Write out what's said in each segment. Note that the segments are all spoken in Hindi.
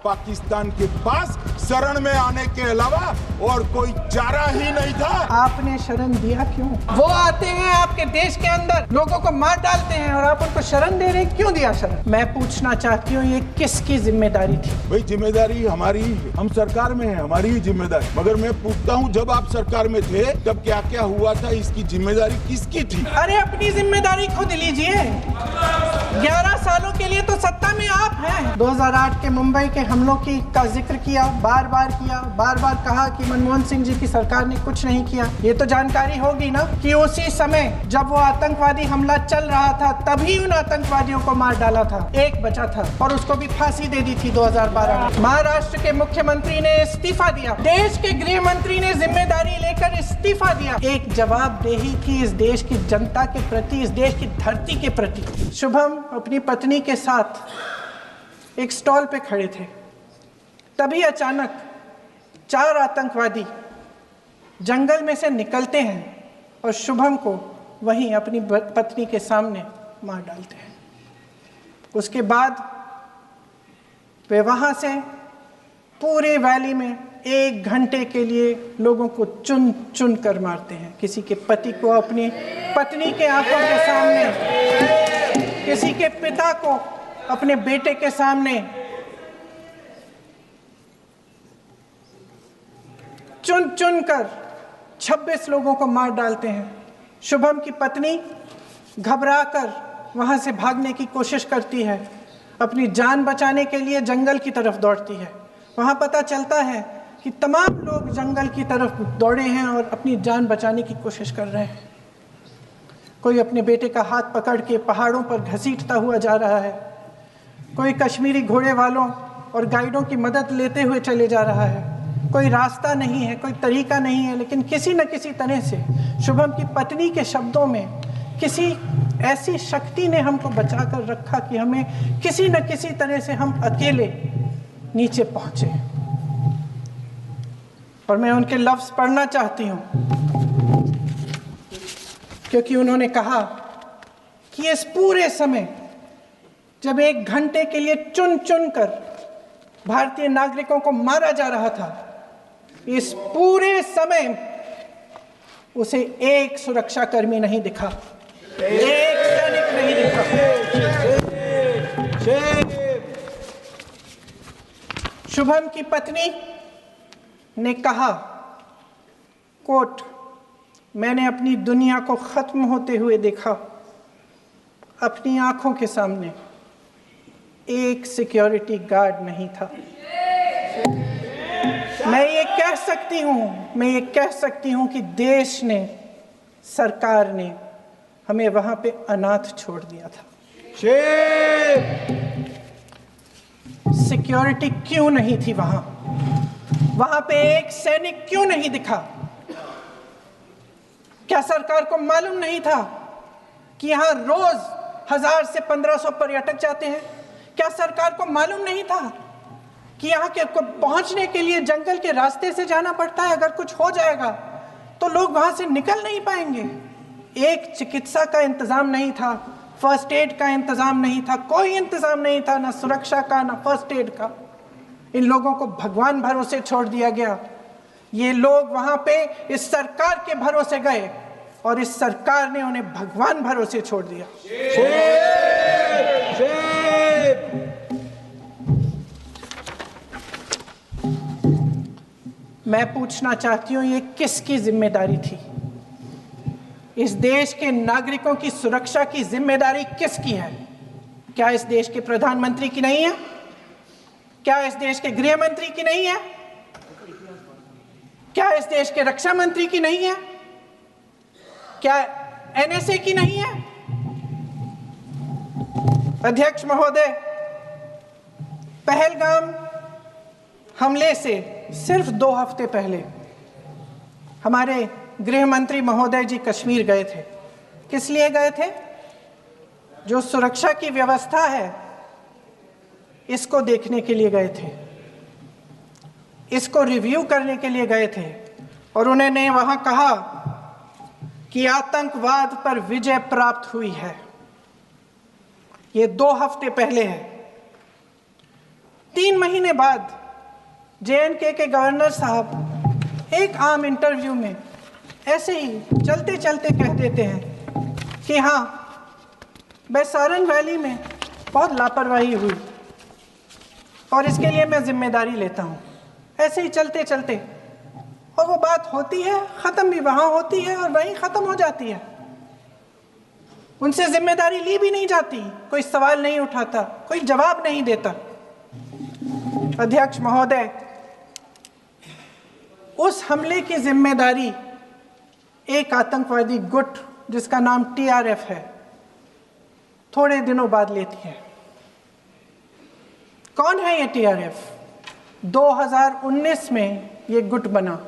पाकिस्तान के पास शरण में आने के अलावा और कोई चारा ही नहीं था। आपने शरण दिया क्यों? वो आते हैं आपके देश के अंदर, लोगों को मार डालते हैं और आप उनको शरण दे रहे हैं, क्यों दिया शरण? मैं पूछना चाहती हूँ, ये किसकी जिम्मेदारी थी? भाई जिम्मेदारी हमारी, हम सरकार में है, हमारी ही जिम्मेदारी। मगर मैं पूछता हूँ, जब आप सरकार में थे तब क्या क्या हुआ था, इसकी जिम्मेदारी किसकी थी? अरे अपनी जिम्मेदारी खुद लीजिए। 11 सालों के लिए तो सत्ता में आप हैं। 2008 के मुंबई के हमलों का जिक्र किया, बार बार कहा कि मनमोहन सिंह जी की सरकार ने कुछ नहीं किया। ये तो जानकारी होगी ना कि उसी समय जब वो आतंकवादी हमला चल रहा था तभी उन आतंकवादियों को मार डाला था। एक बचा था और उसको भी फांसी दे दी थी 2012 में। महाराष्ट्र के मुख्यमंत्री ने इस्तीफा दिया, देश के गृह मंत्री ने जिम्मेदारी लेकर इस्तीफा दिया। एक जवाबदेही थी इस देश की जनता के प्रति, इस देश की धरती के प्रति। शुभम अपनी पत्नी के साथ एक स्टॉल पे खड़े थे, तभी अचानक 4 आतंकवादी जंगल में से निकलते हैं और शुभम को वहीं अपनी पत्नी के सामने मार डालते हैं। उसके बाद वे वहां से पूरे वैली में 1 घंटे के लिए लोगों को चुन चुन कर मारते हैं। किसी के पति को अपनी पत्नी के आंखों के सामने, किसी के पिता को अपने बेटे के सामने चुन चुन कर 26 लोगों को मार डालते हैं। शुभम की पत्नी घबराकर वहां से भागने की कोशिश करती है, अपनी जान बचाने के लिए जंगल की तरफ दौड़ती है। वहां पता चलता है कि तमाम लोग जंगल की तरफ दौड़े हैं और अपनी जान बचाने की कोशिश कर रहे हैं। कोई अपने बेटे का हाथ पकड़ के पहाड़ों पर घसीटता हुआ जा रहा है, कोई कश्मीरी घोड़े वालों और गाइडों की मदद लेते हुए चले जा रहा है। कोई रास्ता नहीं है, कोई तरीका नहीं है, लेकिन किसी न किसी तरह से शुभम की पत्नी के शब्दों में किसी ऐसी शक्ति ने हमको बचा कर रखा कि हमें किसी न किसी तरह से हम अकेले नीचे पहुंचे। और मैं उनके लफ्ज पढ़ना चाहती हूं, क्योंकि उन्होंने कहा कि इस पूरे समय जब 1 घंटे के लिए चुन चुन कर भारतीय नागरिकों को मारा जा रहा था, इस पूरे समय उसे एक सुरक्षाकर्मी नहीं दिखा, एक सैनिक नहीं दिखा। शुभम की पत्नी ने कहा, कोट, मैंने अपनी दुनिया को खत्म होते हुए देखा, अपनी आंखों के सामने एक सिक्योरिटी गार्ड नहीं था। मैं ये कह सकती हूँ कि देश ने, सरकार ने हमें वहां पे अनाथ छोड़ दिया था। सिक्योरिटी क्यों नहीं थी वहां पे एक सैनिक क्यों नहीं दिखा? क्या सरकार को मालूम नहीं था कि यहाँ रोज 1000 से 1500 पर्यटक जाते हैं? क्या सरकार को मालूम नहीं था कि यहाँ के को पहुंचने के लिए जंगल के रास्ते से जाना पड़ता है? अगर कुछ हो जाएगा तो लोग वहां से निकल नहीं पाएंगे। एक चिकित्सा का इंतजाम नहीं था, फर्स्ट एड का इंतजाम नहीं था, कोई इंतजाम नहीं था, ना सुरक्षा का ना फर्स्ट एड का। इन लोगों को भगवान भरोसे छोड़ दिया गया। ये लोग वहां पे इस सरकार के भरोसे गए और इस सरकार ने उन्हें भगवान भरोसे छोड़ दिया। मैं पूछना चाहती हूँ, ये किसकी जिम्मेदारी थी? इस देश के नागरिकों की सुरक्षा की जिम्मेदारी किसकी है? क्या इस देश के प्रधानमंत्री की नहीं है? क्या इस देश के गृह मंत्री की नहीं है? क्या इस देश के रक्षा मंत्री की नहीं है? क्या एनएसए की नहीं है? अध्यक्ष महोदय, पहलगाम हमले से सिर्फ 2 हफ्ते पहले हमारे गृह मंत्री महोदय जी कश्मीर गए थे। किस लिए गए थे? जो सुरक्षा की व्यवस्था है इसको देखने के लिए गए थे, इसको रिव्यू करने के लिए गए थे। और उन्होंने वहां कहा कि आतंकवाद पर विजय प्राप्त हुई है। ये 2 हफ्ते पहले है। 3 महीने बाद JNK के गवर्नर साहब एक आम इंटरव्यू में ऐसे ही चलते चलते कह देते हैं कि हाँ, बैसारन वैली में बहुत लापरवाही हुई और इसके लिए मैं जिम्मेदारी लेता हूँ। ऐसे ही चलते चलते, और वो बात होती है, ख़त्म भी वहाँ होती है और वहीं ख़त्म हो जाती है। उनसे जिम्मेदारी ली भी नहीं जाती, कोई सवाल नहीं उठाता, कोई जवाब नहीं देता। अध्यक्ष महोदय, उस हमले की जिम्मेदारी एक आतंकवादी गुट जिसका नाम TRF है थोड़े दिनों बाद लेती है। कौन है ये TRF? 2019 में ये गुट बना।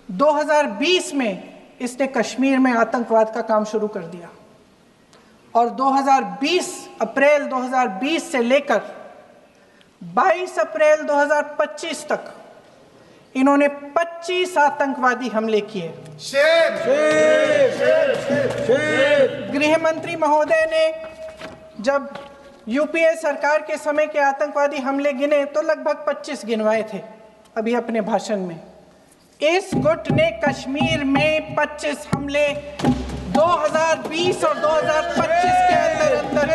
2020 में इसने कश्मीर में आतंकवाद का काम शुरू कर दिया और 2020 अप्रैल 2020 से लेकर 22 अप्रैल 2025 तक इन्होंने 25 आतंकवादी हमले किए। गृह मंत्री महोदय ने जब UPA सरकार के समय के आतंकवादी हमले गिने तो लगभग 25 गिनवाए थे अभी अपने भाषण में। इस गुट ने कश्मीर में 25 हमले 2020 और 2025 के अंदर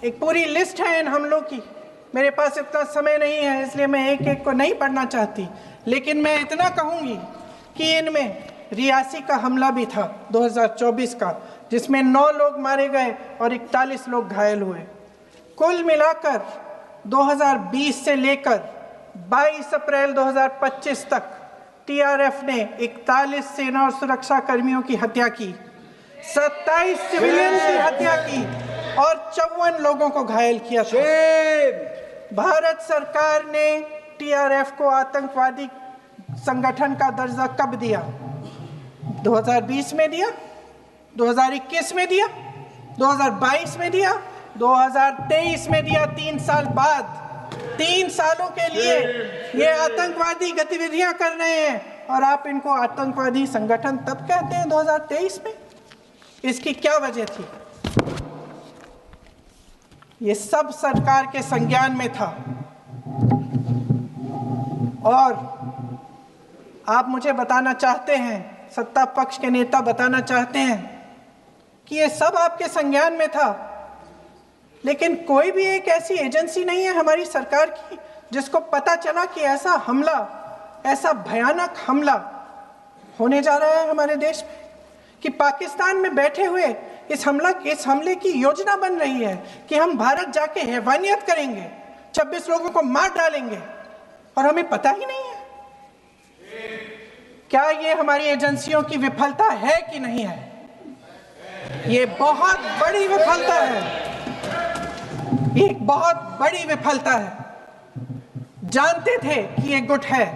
एक पूरी लिस्ट है इन हमलों की। मेरे पास इतना समय नहीं है इसलिए मैं एक एक को नहीं पढ़ना चाहती, लेकिन मैं इतना कहूँगी कि इनमें रियासी का हमला भी था 2024 का, जिसमें 9 लोग मारे गए और 41 लोग घायल हुए। कुल मिलाकर 2020 से लेकर 22 अप्रैल 2025 तक TRF ने 41 सेना और सुरक्षा कर्मियों की हत्या की, 27 सिविलियन की हत्या की और 54 लोगों को घायल किया था। भारत सरकार ने TRF को आतंकवादी संगठन का दर्जा कब दिया? 2020 में दिया, 2021 में दिया, 2022 में दिया, 2023 में दिया। 3 साल बाद, 3 सालों के लिए ये आतंकवादी गतिविधियां कर रहे हैं और आप इनको आतंकवादी संगठन तब कहते हैं 2023 में। इसकी क्या वजह थी? ये सब सरकार के संज्ञान में था और आप मुझे बताना चाहते हैं, सत्ता पक्ष के नेता बताना चाहते हैं कि ये सब आपके संज्ञान में था, लेकिन कोई भी एक ऐसी एजेंसी नहीं है हमारी सरकार की जिसको पता चला कि ऐसा हमला, ऐसा भयानक हमला होने जा रहा है हमारे देश में, कि पाकिस्तान में बैठे हुए इस हमले की योजना बन रही है कि हम भारत जाके हैवानियत करेंगे, 26 लोगों को मार डालेंगे और हमें पता ही नहीं है। क्या ये हमारी एजेंसियों की विफलता है कि नहीं है? ये बहुत बड़ी विफलता है, एक बहुत बड़ी विफलता है। जानते थे कि ये गुट है,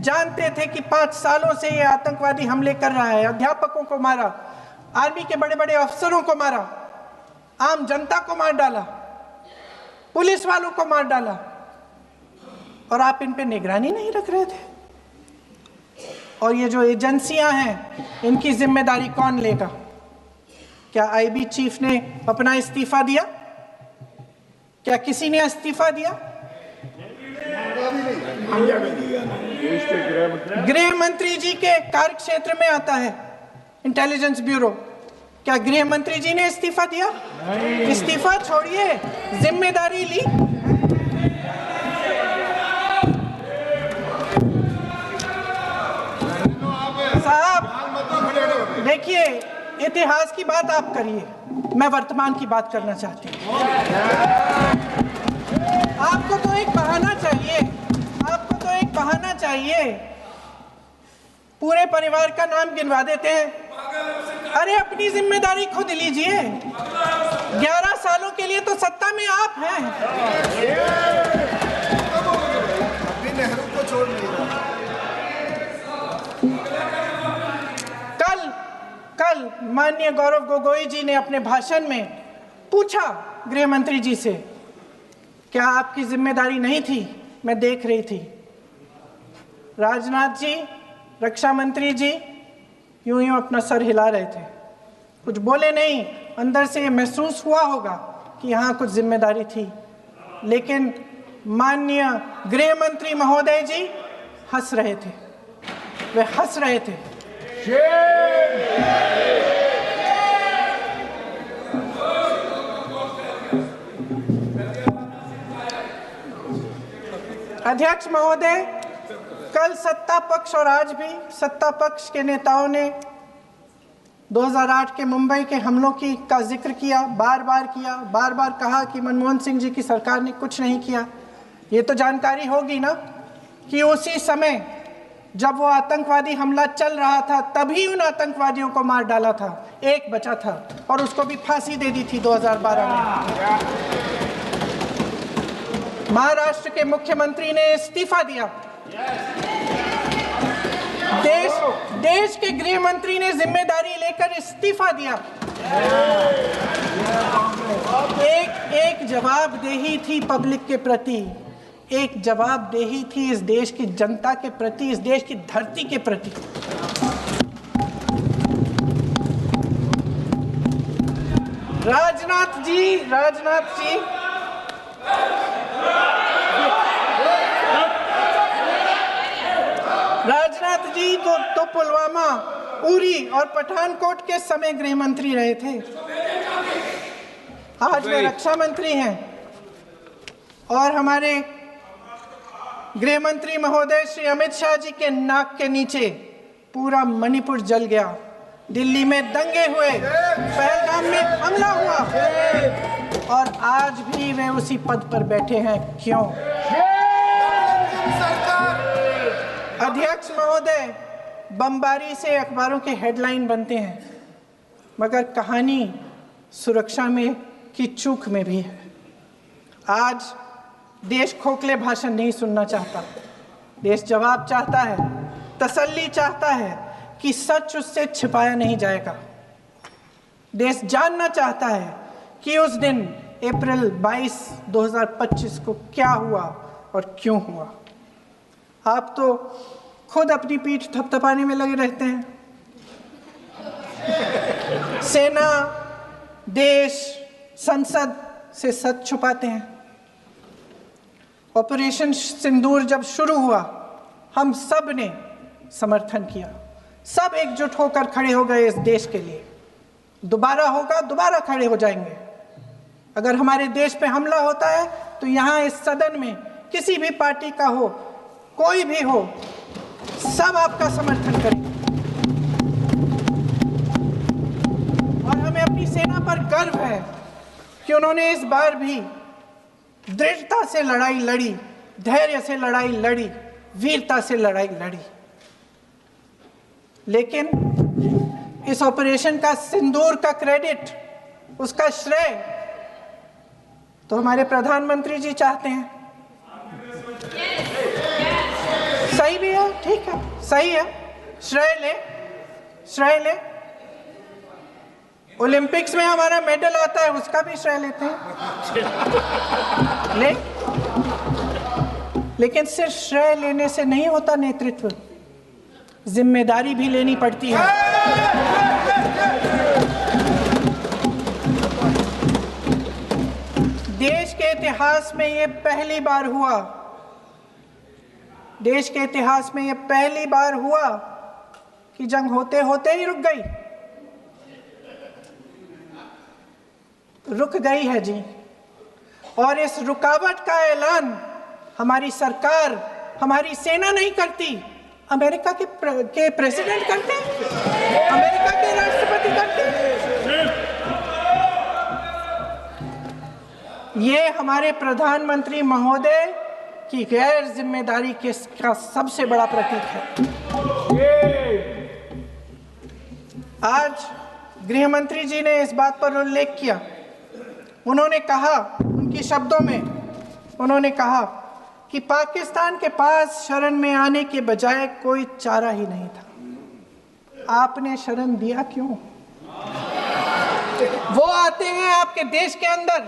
जानते थे कि 5 सालों से ये आतंकवादी हमले कर रहा है, अध्यापकों को मारा, आर्मी के बड़े बड़े अफसरों को मारा, आम जनता को मार डाला, पुलिस वालों को मार डाला, और आप इन पे निगरानी नहीं रख रहे थे। और ये जो एजेंसियां हैं, इनकी जिम्मेदारी कौन लेगा? क्या IB चीफ ने अपना इस्तीफा दिया? क्या किसी ने इस्तीफा दिया? गृह मंत्री जी के कार्य क्षेत्र में आता है इंटेलिजेंस ब्यूरो। क्या गृह मंत्री जी ने इस्तीफा दिया? इस्तीफा छोड़िए, जिम्मेदारी ली। साहब देखिए, इतिहास की बात आप करिए, मैं वर्तमान की बात करना चाहती हूँ। आपको तो एक बहाना चाहिए, आपको तो एक बहाना चाहिए। पूरे परिवार का नाम गिनवा देते हैं। अरे अपनी जिम्मेदारी खुद लीजिए। 11 सालों के लिए तो सत्ता में आप हैं। नेहरू को छोड़ नहीं रहा। कल माननीय गौरव गोगोई जी ने अपने भाषण में पूछा गृह मंत्री जी से, क्या आपकी जिम्मेदारी नहीं थी? मैं देख रही थी। राजनाथ जी, रक्षा मंत्री जी यूं अपना सर हिला रहे थे, कुछ बोले नहीं। अंदर से ये महसूस हुआ होगा कि यहाँ कुछ जिम्मेदारी थी, लेकिन माननीय गृह मंत्री महोदय जी हंस रहे थे, वे हंस रहे थे। अध्यक्ष महोदय, कल सत्ता पक्ष और आज भी सत्ता पक्ष के नेताओं ने 2008 के मुंबई के हमलों का जिक्र किया, बार बार कहा कि मनमोहन सिंह जी की सरकार ने कुछ नहीं किया। ये तो जानकारी होगी ना कि उसी समय जब वो आतंकवादी हमला चल रहा था तभी उन आतंकवादियों को मार डाला था, एक बचा था और उसको भी फांसी दे दी थी 2012 में। महाराष्ट्र के मुख्यमंत्री ने इस्तीफा दिया, देश के गृह मंत्री ने जिम्मेदारी लेकर इस्तीफा दिया। एक जवाबदेही थी पब्लिक के प्रति, एक जवाबदेही थी इस देश की जनता के प्रति, इस देश की धरती के प्रति। राजनाथ जी तो पुलवामा, उरी और पठानकोट के समय गृह मंत्री रहे थे। आज वे रक्षा मंत्री हैं और हमारे गृह मंत्री महोदय श्री अमित शाह जी के नाक के नीचे पूरा मणिपुर जल गया, दिल्ली में दंगे हुए, पहलगाम में हमला हुआ और आज भी वे उसी पद पर बैठे हैं। क्यों? अध्यक्ष महोदय, बमबारी से अखबारों के हेडलाइन बनते हैं, मगर कहानी सुरक्षा में की चूक में भी है। आज देश खोखले भाषण नहीं सुनना चाहता, देश जवाब चाहता है, तसल्ली चाहता है कि सच उससे छिपाया नहीं जाएगा। देश जानना चाहता है कि उस दिन अप्रैल 22, 2025 को क्या हुआ और क्यों हुआ। आप तो खुद अपनी पीठ थपथपाने में लगे रहते हैं। सेना, देश, संसद से सच छुपाते हैं। ऑपरेशन सिंदूर जब शुरू हुआ, हम सब ने समर्थन किया, सब एकजुट होकर खड़े हो गए इस देश के लिए। दोबारा होगा, दोबारा खड़े हो जाएंगे। अगर हमारे देश पे हमला होता है तो यहाँ इस सदन में किसी भी पार्टी का हो, कोई भी हो, सब आपका समर्थन करेंगे। और हमें अपनी सेना पर गर्व है कि उन्होंने इस बार भी दृढ़ता से लड़ाई लड़ी, धैर्य से लड़ाई लड़ी, वीरता से लड़ाई लड़ी। लेकिन इस ऑपरेशन का सिंदूर का क्रेडिट, उसका श्रेय तो हमारे प्रधानमंत्री जी चाहते हैं। सही भी है, ठीक है, सही है, श्रेय ले। ओलंपिक्स में हमारा मेडल आता है, उसका भी श्रेय लेते हैं। लेकिन सिर्फ श्रेय लेने से नहीं होता नेतृत्व, जिम्मेदारी भी लेनी पड़ती है। देश के इतिहास में ये पहली बार हुआ, देश के इतिहास में ये पहली बार हुआ कि जंग होते होते ही रुक गई। रुक गई है जी, और इस रुकावट का ऐलान हमारी सरकार, हमारी सेना नहीं करती, अमेरिका के प्रेसिडेंट करते हैं, अमेरिका के राष्ट्रपति करते हैं। ये हमारे प्रधानमंत्री महोदय की गैर जिम्मेदारी का सबसे बड़ा प्रतीक है। आज गृह मंत्री जी ने इस बात पर उल्लेख किया। उन्होंने कहा, उनके शब्दों में उन्होंने कहा कि पाकिस्तान के पास शरण में आने के बजाय कोई चारा ही नहीं था। आपने शरण दिया क्यों? वो आते हैं आपके देश के अंदर,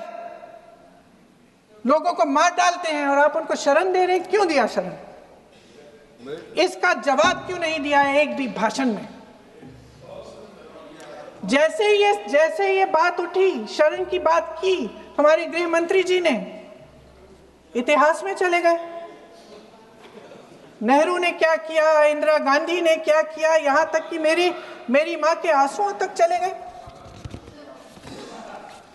लोगों को मार डालते हैं और आप उनको शरण दे रहे हैं। क्यों दिया शरण? इसका जवाब क्यों नहीं दिया है एक भी भाषण में? जैसे ये बात उठी, शरण की बात की, हमारे गृह मंत्री जी ने इतिहास में चले गए। नेहरू ने क्या किया, इंदिरा गांधी ने क्या किया, यहां तक कि मेरी मां के आंसुओं तक चले गए।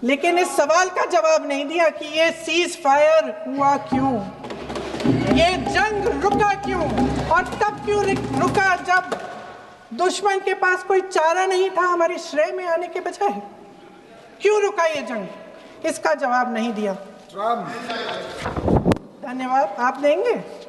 लेकिन इस सवाल का जवाब नहीं दिया कि ये सीज फायर हुआ क्यों, ये जंग रुका क्यों, और तब क्यों रुका जब दुश्मन के पास कोई चारा नहीं था हमारे श्रेय में आने के बजाय। क्यों रुका ये जंग, इसका जवाब नहीं दिया। धन्यवाद। आप देंगे?